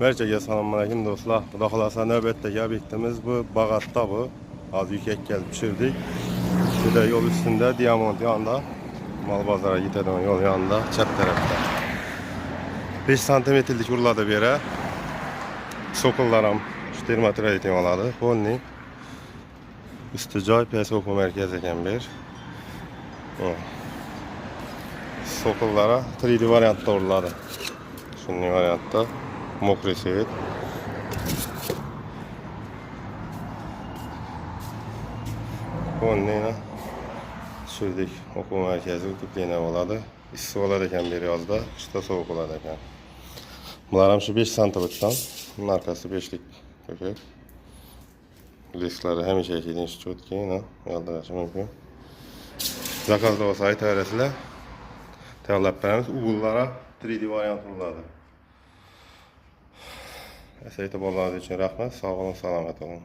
Barchaga assalomu alaykum do'stlar. Xudo xolasa navbatdagi obyektimiz bu Bag'atda bu. Hozir yukak kelib tushirdik. Juda yo'l ustida, Diamond yonida, Mol bozoriga yetadigan yo'l yonida, chap tarafda. 5 santimetrlik uriladi bu yere. Sokollar ham 20 metre yetib oladi. Polni usti joy piyasa o'quv markazi ekan bu yer. Sokollara 3D variantda uriladi. Shunday variantda mokriy svet. Polnini tushirdik. O'quv markazi utuklina bo'ladi. Issiq bo'ladi ekan bu yozda, qishda sovuq bo'ladi ekan. Bular ham shu 5 santimetrdan, markasi 5lik ko'kat. Disklari hamisha ikkinchi cho'tkina, yoldirishi mumkin. Zakazda bo'lsa aytaverasizlar. Tayyorlab beramiz. Ugullara 3D variant bo'ladi. E'tibor uchun rahmat. Sog' bo'ling, salomat bo'ling.